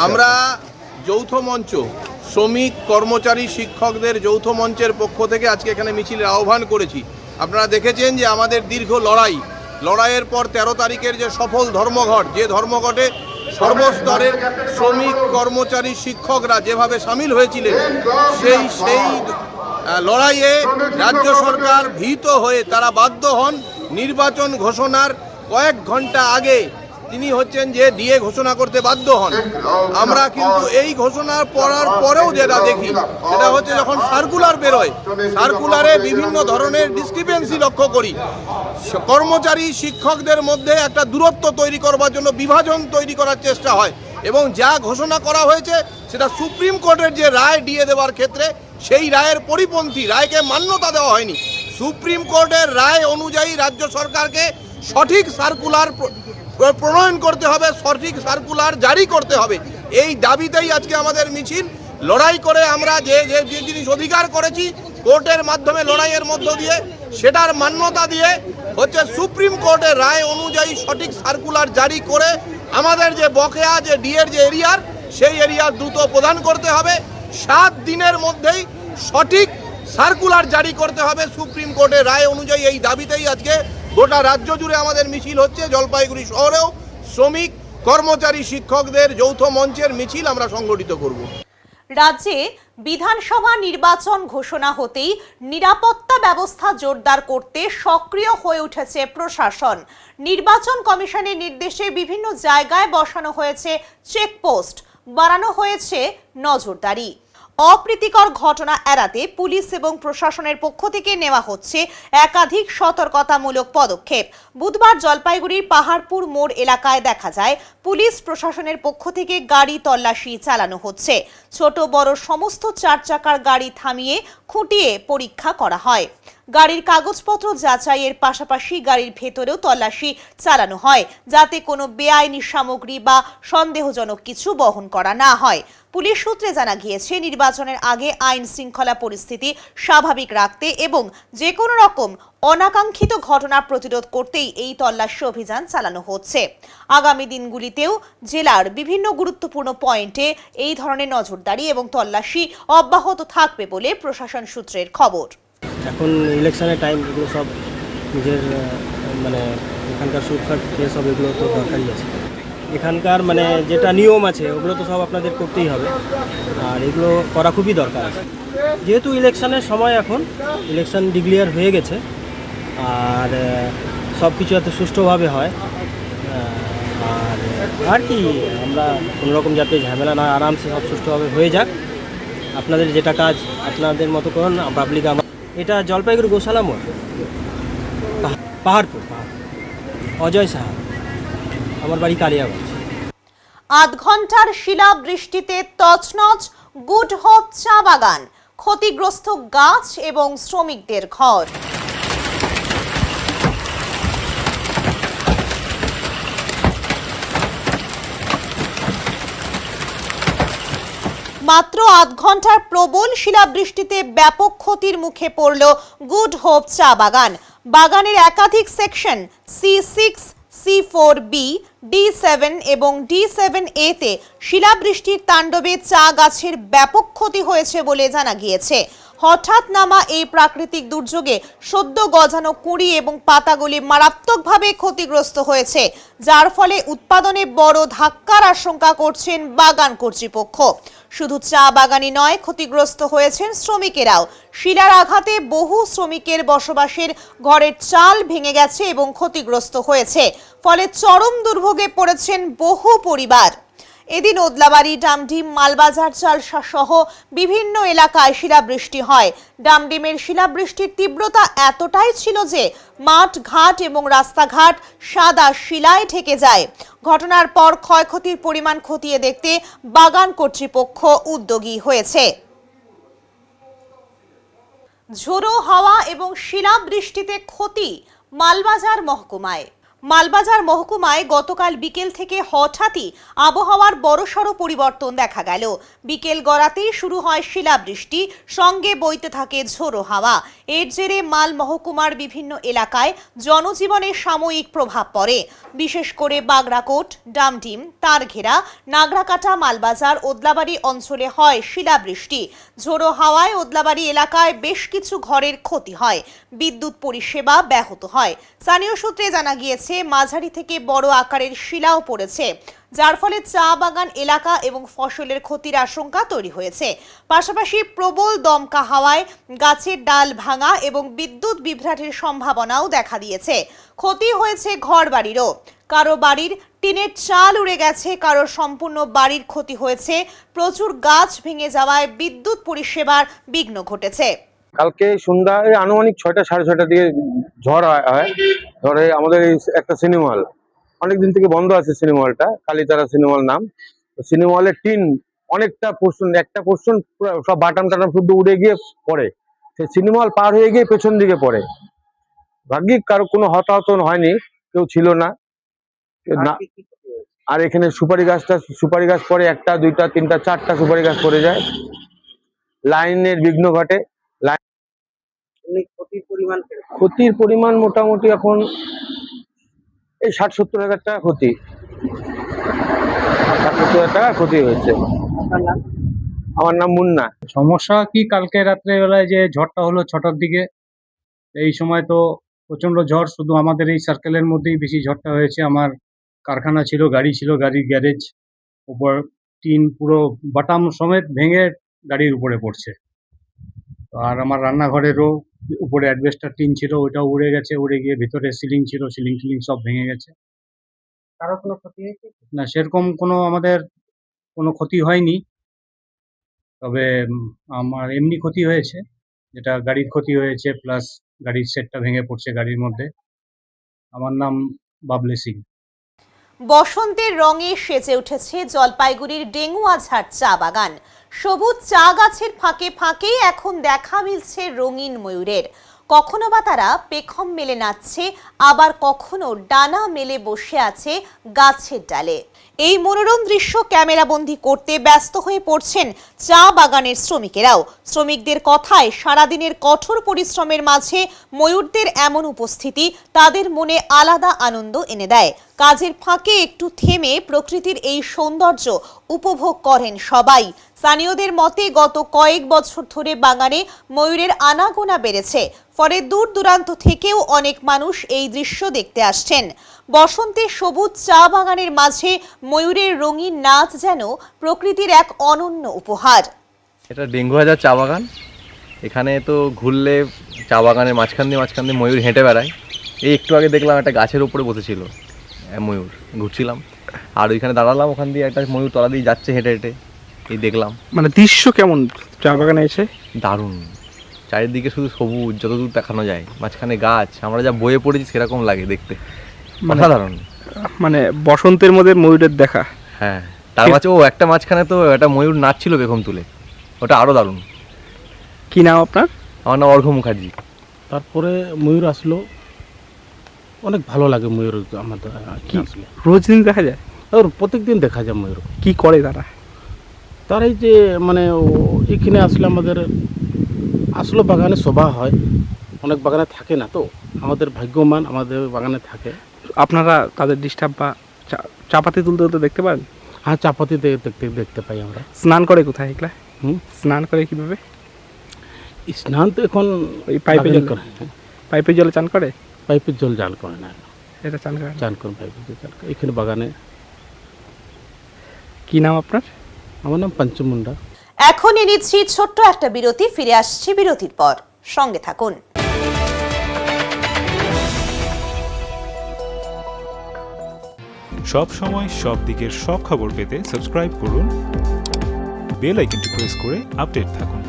আমরা যৌথ মঞ্চ, শ্রমিক, কর্মচারী, শিক্ষকদের যৌথ মঞ্চের পক্ষ থেকে আজকে এখানে মিছিলের আহ্বান করেছি। আপনারা দেখেছেন যে আমাদের দীর্ঘ লড়াইয়ের পর 13 তারিখের যে সফল ধর্মঘট, যে ধর্মঘটে সর্বস্তরের শ্রমিক, কর্মচারী, শিক্ষকরা যেভাবে সামিল হয়েছিলেন, সেই লড়াইয়ে রাজ্য সরকার ভীত হয়ে তারা বাধ্য হন নির্বাচন ঘোষণার কয়েক ঘন্টা আগে তিনি হচ্ছেন যে ডিএ ঘোষণা করতে বাধ্য হন। আমরা কিন্তু এই ঘোষণার পরেও যেটা দেখি সেটা হচ্ছে যখন সার্কুলার বেরোয়, সার্কুলারে বিভিন্ন ধরনের ডিসক্রিপেন্সি লক্ষ্য করি। কর্মচারী, শিক্ষকদের মধ্যে একটা দূরত্ব তৈরি করবার জন্য বিভাজন তৈরি করার চেষ্টা হয় এবং যা ঘোষণা করা হয়েছে সেটা সুপ্রিম কোর্টের যে রায় ডিএ দেওয়ার ক্ষেত্রে সেই রায়ের পরিপন্থী, রায়কে মান্যতা দেওয়া হয়নি। সুপ্রিম কোর্টের রায় অনুযায়ী রাজ্য সরকারকে সঠিক সার্কুলার প্রণয়ন করতে হবে, সঠিক সার্কুলার জারি করতে হবে। এই দাবিতেই আজকে আমাদের মিছিল। লড়াই করে আমরা যে জিনিস অধিকার করেছি কোর্টের মাধ্যমে, লড়াইয়ের মধ্য দিয়ে সেটার মান্যতা দিয়ে হচ্ছে সুপ্রিম কোর্টের রায় অনুযায়ী সঠিক সার্কুলার জারি করে আমাদের যে বকেয়া, যে ডিএর যে এরিয়ার, সেই এরিয়ার দ্রুত প্রদান করতে হবে। 7 দিনের মধ্যেই সঠিক সার্কুলার জারি করতে হবে সুপ্রিম কোর্টের রায় অনুযায়ী। এই দাবিতেই আজকে গোটা রাজ্য জুড়ে আমাদের মিছিল হচ্ছে। জলপাইগুড়ি শহরেও শ্রমিক, কর্মচারী, শিক্ষকদের যৌথ মঞ্চের মিছিল আমরা সংগঠিত করব। রাজ্যে বিধানসভা নির্বাচন ঘোষণা হতেই নিরাপত্তা ব্যবস্থা জোরদার করতে সক্রিয় হয়ে উঠেছে প্রশাসন। নির্বাচন কমিশনের নির্দেশে বিভিন্ন জায়গায় বসানো হয়েছে চেকপোস্ট, বাড়ানো হয়েছে নজরদারি। অপ্রীতিকর ঘটনা এড়াতে পুলিশ এবং প্রশাসনের পক্ষ থেকে নেওয়া হচ্ছে একাধিক সতর্কতামূলক পদক্ষেপ। বুধবার জলপাইগুড়ির পাহাড়পুর মোড় এলাকায় দেখা যায় পুলিশ প্রশাসনের পক্ষ থেকে গাড়ি তল্লাশি চালানো হচ্ছে। ছোট বড় সমস্ত 4 চাকার গাড়ি থামিয়ে খুঁটিয়ে পরীক্ষা করা হয়। গাড়ির কাগজপত্র যাচাইয়ের পাশাপাশি গাড়ির ভেতরেও তল্লাশি চালানো হয়, যাতে কোনো বেআইনি সামগ্রী বা সন্দেহজনক কিছু বহন করা না হয়। পুলিশ সূত্রে জানা গিয়েছে, নির্বাচনের আগে আইন শৃঙ্খলা পরিস্থিতি স্বাভাবিক রাখতে এবং যে কোনো রকম অনাকাঙ্ক্ষিত ঘটনা প্রতিরোধ করতেই এই তল্লাশি অভিযান চালানো হচ্ছে। আগামী দিনগুলিতেও জেলার বিভিন্ন গুরুত্বপূর্ণ পয়েন্টে এই ধরনের নজরদারি এবং তল্লাশি অব্যাহত থাকবে বলে প্রশাসন সূত্রের খবর। এখন ইলেকশনের টাইম, এগুলো সব নিজের এখানকার সুরক্ষা সব এগুলো তো দরকারই আছে। এখানকার যেটা নিয়ম আছে ওগুলো তো সব আপনাদের করতেই হবে, আর এগুলো করা খুবই দরকার আছে। যেহেতু ইলেকশনের সময়, এখন ইলেকশন ডিক্লেয়ার হয়ে গেছে, আর সব কিছু এত সুষ্ঠুভাবে হয়, আর কি আমরা কোনোরকম যাতে ঝামেলা না, আরামসে সব সুষ্ঠুভাবে হয়ে যাক। আপনাদের যেটা কাজ আপনাদের মতো করুন, পাবলিক। এটা জলপাইগুড়ি গোশালা মোড়, পাহাড়পুর। অজয় সাহা, আমার বাড়ি কালিয়াগঞ্জ। 8 ঘন্টার শিলা বৃষ্টিতে তছনছ গুড হোপ চা বাগান, ক্ষতিগ্রস্ত গাছ এবং শ্রমিকদের ঘর। মাত্র 8 ঘন্টার প্রবল শিলাবৃষ্টিতে ব্যাপক ক্ষতির মুখে পড়ল গুড হোপ চা বাগান। বাগানের একাধিক সেকশন C6, C4B, D7 এবং D7A তে শিলাবৃষ্টির তাণ্ডবে চা গাছের ব্যাপক ক্ষতি হয়েছে বলে জানা গিয়েছে। হঠাৎ নামা এই প্রাকৃতিক দুর্যোগে সদ্য গজানো কুঁড়ি এবং পাতাগুলি মারাত্মকভাবে ক্ষতিগ্রস্ত হয়েছে, যার ফলে উৎপাদনে বড় ধাক্কার আশঙ্কা করছেন বাগান কর্তৃপক্ষ। শুধু চা বাগানই নয়, ক্ষতিগ্রস্ত হয়েছেন শ্রমিকেরাও। শিলার আঘাতে বহু শ্রমিকের বসবাসের ঘরের চাল ভেঙে গেছে এবং ক্ষতিগ্রস্ত হয়েছে, ফলে চরম দুর্ভোগে পড়েছেন বহু পরিবার। এদিন ওদলাবাড়ি, ডামডিম, মালবাজার, চালসা সহ বিভিন্ন এলাকায় শিলাবৃষ্টি হয়। ডামডিমের শিলাবৃষ্টির তীব্রতা এতটাই ছিল যে মাঠ, ঘাট এবং রাস্তাঘাট সাদা শিলায় ঢেকে যায়। ঘটনার পর ক্ষয়ক্ষতির পরিমাণ খতিয়ে দেখতে বাগান কর্তৃপক্ষ উদ্যোগী হয়েছে। ঝোড়ো হাওয়া এবং শিলাবৃষ্টিতে ক্ষতি মালবাজার মহকুমায় গতকাল বিকেল থেকে হঠাৎই আবহাওয়ার বড়সড় পরিবর্তন দেখা গেল। বিকেল গড়াতেই শুরু হয় শিলাবৃষ্টি, সঙ্গে বইতে থাকে ঝোড়ো হাওয়া। এর জেরে মাল মহকুমার বিভিন্ন এলাকায় জনজীবনে সাময়িক প্রভাব পড়ে। বিশেষ করে বাগড়াকোট, ডামডিম, তারঘেরা, নাগরাকাটা, মালবাজার, ওদলাবাড়ি অঞ্চলে হয় শিলাবৃষ্টি। ঝোড়ো হাওয়ায় ওদলাবাড়ি এলাকায় বেশ কিছু ঘরের ক্ষতি হয়, বিদ্যুৎ পরিষেবা ব্যাহত হয়। স্থানীয় সূত্রে জানা গিয়েছে মাঝারি থেকে বড় আকারের শিলাও পড়েছে, যার ফলে চা বাগান এলাকা এবং ফসলের ক্ষতির আশঙ্কা তৈরি হয়েছে। পাশাপাশি প্রবল দমকা হাওয়ায় গাছের ডাল ভাঙা এবং বিদ্যুৎ বিভ্রাটের সম্ভাবনাও দেখা দিয়েছে। ক্ষতি হয়েছে ঘর বাড়িরও। কারো বাড়ির টিনের চাল উড়ে গেছে, কারো সম্পূর্ণ বাড়ির ক্ষতি হয়েছে। প্রচুর গাছ ভেঙে যাওয়ায় বিদ্যুৎ পরিষেবার বিঘ্ন ঘটেছে। কালকে সন্ধ্যায় আনুমানিক 6টা সাড়ে 6টার দিকে ঝড় হয়। ধরে আমাদের এই একটা সিনেমা হল অনেকদিন থেকে বন্ধ আছে, সিনেমা হলটা কালীতারা সিনেমা হল নাম। সিনেমা হলের টিন অনেকটা পোর্শন, একটা পোর্শন সব বাটাম টাটাম শুদ্ধ উড়ে গিয়ে পড়ে, সেই সিনেমা হল পার হয়ে গিয়ে পেছন দিকে পড়ে। ভাগ্যিক কারো কোনো হতাহত হয়নি, কেউ ছিল না। আর এখানে সুপারি গাছ পড়ে, 1টা 2টা 3টা 4টা সুপারি গাছ পড়ে যায়। লাইনের বিঘ্ন ঘটে। ক্ষতির পরিমাণ মোটামুটি এখন এই 60-70 হাজার টাকা ক্ষতি। 60-70 হাজার টাকা ক্ষতি হয়েছে। আমার নাম মুন্না। সমস্যা কি, কালকে রাত্রে বেলায় যে ঝড়টা হলো 6টার দিকে, এই সময় তো প্রচন্ড ঝড়। শুধু আমাদের এই সার্কেলের মধ্যেই বেশি ঝড়টা হয়েছে। আমার কারখানা ছিল, গাড়ি ছিল, গাড়ির গ্যারেজ উপর টিন পুরো বাটাম সমেত ভেঙে গাড়ির উপরে পড়ছে। আর আমার রান্নাঘরেরও উপরে অ্যাডভেস্টার টিন ছিল, ওইটাও উড়ে গেছে। উড়ে গিয়ে ভিতরে সিলিং ছিল, সিলিং সব ভেঙে গেছে। কারো কোনো ক্ষতি হয়েছে? না, সেরকম আমাদের কোনো ক্ষতি হয়নি। তবে আমার এমনি ক্ষতি হয়েছে, যেটা গাড়ির ক্ষতি হয়েছে, প্লাস গাড়ির সেটটা ভেঙে পড়ছে গাড়ির মধ্যে। আমার নাম বাবলে সিং। বসন্তের রঙে সেজে উঠেছে জলপাইগুড়ির ডেঙ্গুয়াঝাড় চা বাগান। সবুজ চা গাছের ফাঁকে ফাঁকেই এখন দেখা মিলছে রঙিন ময়ূরের। কখনো বা তারা পেখম মেলে নাচছে, আবার কখনো ডানা মেলে বসে আছে গাছের ডালে। এই মনোরম দৃশ্য ক্যামেরাবন্দি করতে ব্যস্ত হয়ে পড়ছেন চা বাগানের শ্রমিকেরাও। শ্রমিকদের কথায় সারাদিনের কঠোর পরিশ্রমের মাঝে ময়ূরদের এমন উপস্থিতি তাদের মনে আলাদা আনন্দ এনে দেয়। কাজের ফাঁকে একটু থেমে প্রকৃতির এই সৌন্দর্য উপভোগ করেন সবাই। স্থানীয়দের মতে গত কয়েক বছর ধরে বাগানে ময়ূরের আনাগোনা বেড়েছে, ফলে দূর দূরান্ত থেকেও অনেক মানুষ এই দৃশ্য দেখতে আসছেন। বসন্তে সবুজ চা বাগানের মাঝে ময়ূরের রঙিন নাচ যেন প্রকৃতির এক অনন্য উপহার। এটা ডেঙ্গুয়াঝাড় চা বাগান। এখানে তো ঘুরলে চা বাগানের মাঝখান দিয়ে ময়ূর হেঁটে বেড়ায়। এই একটু আগে দেখলাম একটা গাছের উপরে বসেছিল ময়ূর, ঘুরছিলাম আর ওইখানে দাঁড়ালাম, ওখান দিয়ে একটা ময়ূর তলা দিয়ে যাচ্ছে হেঁটে হেঁটে, এই দেখলাম। মানে দৃশ্য কেমন চা বাগানে এসে? দারুণ, চারিদিকে শুধু সবুজ, যতদূর দেখানো যায়, মাঝখানে গাছ, আমরা যা বয়ে পড়েছি সেরকম লাগে দেখতে, অসাধারণ। মানে বসন্তের মধ্যে ময়ূরের দেখা। হ্যাঁ, তার মাঝে একটা মাঝখানে তো একটা ময়ূর নাচছিল পেখম তুলে, ওটা আরো দারুণ। কি নাম আপনার? আমার নাম অর্ঘ মুখার্জি। তারপরে ময়ূর আসলো, অনেক ভালো লাগে ময়ূর আমাদের। কি রোজ দিন দেখা যায়? ওর প্রত্যেকদিন দেখা যায় ময়ূর। কি করে তারা? তারাই যে মানে এখানে আসলে আমাদের আসলে বাগানে শোভা হয়, অনেক বাগানে থাকে না, তো আমাদের ভাগ্যবান আমাদের বাগানে থাকে। আপনারা তাদের ডিস্টার্ব বা চাপাতি তুলতে তুলতে দেখতে পারেন? হ্যাঁ, চাপাতি দেখতে পাই আমরা। স্নান করে কোথায় এগুলা? স্নান করে কিভাবে? স্নান তো এখন ওই পাইপে জল করে, পাইপের জলে চান করে? পাইপের জল চান করে না, এটা চান করে? চান করে পাইপের জল চান করে। এখানে বাগানে। কি নাম আপনার? আমার নাম পঞ্চম মুন্ডা। এখনই নিচ্ছি ছোট্ট একটা বিরতি, ফিরে আসছি বিরতির পর, সঙ্গে থাকুন। সব সময় সব দিকের সব খবর পেতে সাবস্ক্রাইব করুন, বেল আইকনটি প্রেস করে আপডেট থাকুন।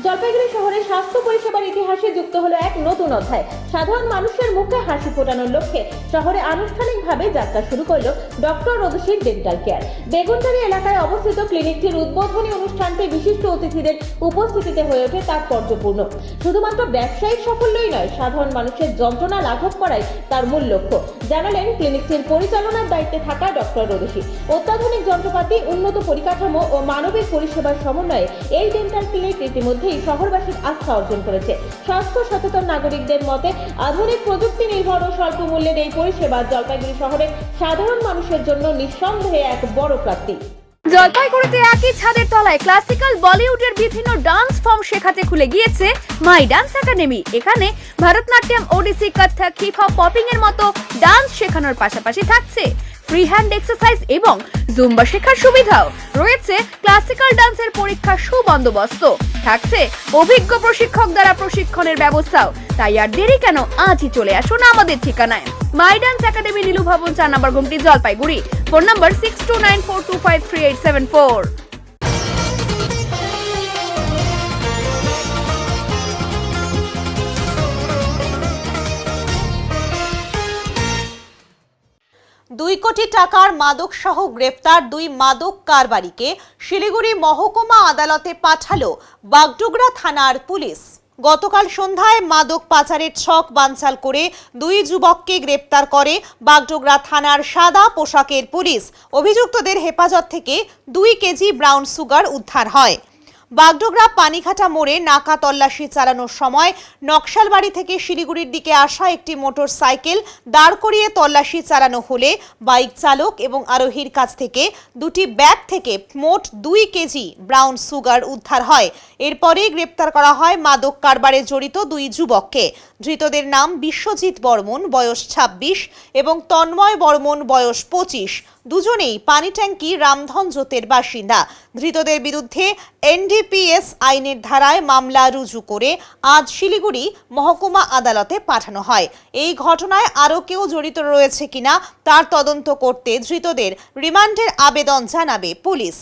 জলপাইগুড়ি শহরে স্বাস্থ্য পরিষেবার ইতিহাসে যুক্ত হলো এক নতুন অধ্যায়। সাধারণ মানুষের মুখে হাসি ফোটানোর লক্ষ্যে শহরে আনুষ্ঠানিকভাবে যাত্রা শুরু করলো ডক্টর রোদসির ডেন্টাল কেয়ার। বেগুনটারি এলাকায় অবস্থিত ক্লিনিকটির উদ্বোধনী অনুষ্ঠানটি বিশিষ্ট অতিথিদের উপস্থিতিতে হয়ে ওঠে তাৎপর্যপূর্ণ। শুধুমাত্র ব্যবসায়িক সাফল্যই নয়, সাধারণ মানুষের যন্ত্রণা লাঘব করাই তার মূল লক্ষ্য, জানালেন ক্লিনিকটির পরিচালনার দায়িত্বে থাকা ডক্টর রোদসি। অত্যাধুনিক যন্ত্রপাতি, উন্নত পরিকাঠামো ও মানবিক পরিষেবার সমন্বয়ে এই ডেন্টাল ক্লিনিক ইতিমধ্যেই শহরবাসীর আস্থা অর্জন করেছে। স্বাস্থ্য সচেতন নাগরিকদের মতে আধুনিক প্রযুক্তি নির্ভর ও স্বল্প মূল্যের এই পরিষেবা জলপাইগুড়ি শহরে সাধারণ মানুষের জন্য নিঃসন্দেহে এক বড় প্রাপ্তি। জলপাইগুড়িতে একই ছাদের তলায় ক্লাসিক্যাল বলিউডের বিভিন্ন ডান্স ফর্ম শেখাতে খুলে গিয়েছে মাই ডান্স একাডেমি। এখানে ভারতনাট্যম, ওডিসি, কত্থক, হিপ হপ, পপিং এর মতো ডান্স শেখানোর পাশাপাশি থাকছে ফ্রি হ্যান্ড এক্সারসাইজ এবং জুম্বা শেখার সুবিধাও। রয়েছে ক্লাসিক্যাল ডান্সের পরীক্ষার সুবন্দোবস্ত, থাকছে অভিজ্ঞ প্রশিক্ষক দ্বারা প্রশিক্ষণের ব্যবস্থাও। তাই আর দেরি কেন, আজই চলে আসুন আমাদের ঠিকানায়, মাই ডান্স একাডেমি, নীলু ভবন, 4 নম্বর গুমটি, জলপাইগুড়ি। ফোন নম্বর 6294253874। দুই কোটি টাকার মাদক সহ গ্রেফতার 2 মাদক কারবারিকে শিলিগুড়ি মহকুমা আদালতে পাঠালো বাগডোগরা থানার পুলিশ। গতকাল সন্ধ্যায় মাদক পাচারের ছক বানচাল করে 2 যুবককে গ্রেপ্তার করে বাগডোগরা থানার সাদা পোশাকের পুলিশ। অভিযুক্তদের হেফাজত থেকে 2 কেজি ব্রাউন সুগার উদ্ধার হয়। বাগডোগরা পানিঘাটা মোড়ে নাকা তল্লাশি চালানোর সময় নকশালবাড়ি থেকে শিলিগুড়ির দিকে আসা একটি মোটর সাইকেল দাঁড় করিয়ে তল্লাশি চালানো হলে বাইক চালক এবং আরোহীর কাছ থেকে 2টি ব্যাগ থেকে মোট 2 কেজি ব্রাউন সুগার উদ্ধার হয়। এরপরেই গ্রেপ্তার করা হয় মাদক কারবারে জড়িত 2 যুবককে। ধৃতদের নাম বিশ্বজিৎ বর্মন, বয়স 26 এবং তন্ময় বর্মন, বয়স 25। দুজনেই পানিট্যাঙ্কি রামধনজোতের বাসিন্দা। ধৃতদের বিরুদ্ধে এনডিপিএস আইনের ধারায় মামলা রুজু করে আজ শিলিগুড়ি মহকুমা আদালতে পাঠানো হয়। এই ঘটনায় আরও কেউ জড়িত রয়েছে কিনা তার তদন্ত করতে ধৃতদের রিমান্ডের আবেদন জানাবে পুলিশ।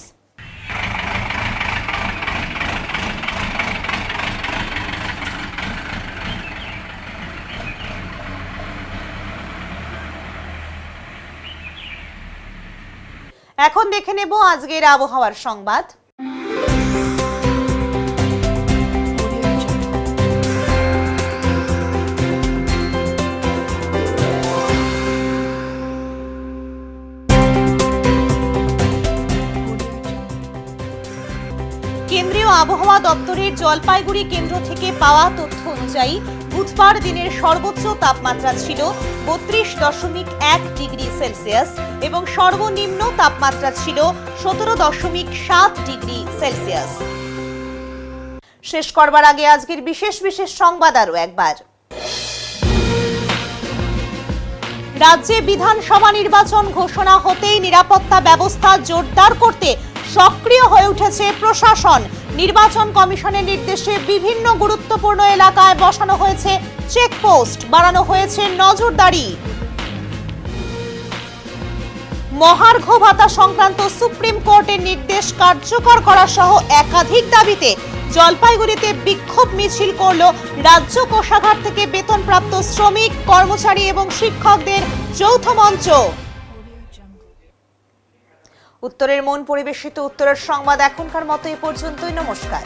এখন দেখে নেব আজকের আবহাওয়ার সংবাদ। কেন্দ্রীয় আবহাওয়া দপ্তরের জলপাইগুড়ি কেন্দ্র থেকে পাওয়া তথ্য অনুযায়ী বুধবার দিনের সর্বোচ্চ তাপমাত্রা ছিল 32.1 ডিগ্রি সেলসিয়াস এবং সর্বনিম্ন তাপমাত্রা ছিল 17.7 ডিগ্রি সেলসিয়াস। শেষ করবার আগে আজকের বিশেষ সংবাদ আরও একবার। রাজ্যে বিধানসভা নির্বাচন ঘোষণা হতেই নিরাপত্তা ব্যবস্থা জোরদার করতে সক্রিয় হয়ে উঠেছে প্রশাসন। নির্বাচন কমিশনের নির্দেশে বিভিন্ন গুরুত্বপূর্ণ এলাকায় বসানো হয়েছে চেকপোস্ট, বাড়ানো হয়েছে নজরদারি। মহার্ঘ ভাতা সংক্রান্ত সুপ্রিম কোর্টের নির্দেশ কার্যকর করা সহ একাধিক দাবিতে জলপাইগুড়িতে বিক্ষোভ মিছিল করল রাজ্য কোষাগার থেকে বেতনপ্রাপ্ত শ্রমিক, কর্মচারী এবং শিক্ষকদের যৌথ মঞ্চ। উত্তরের মন পরিবেশিত উত্তরের সংবাদ এখনকার মতো এ পর্যন্তই। নমস্কার।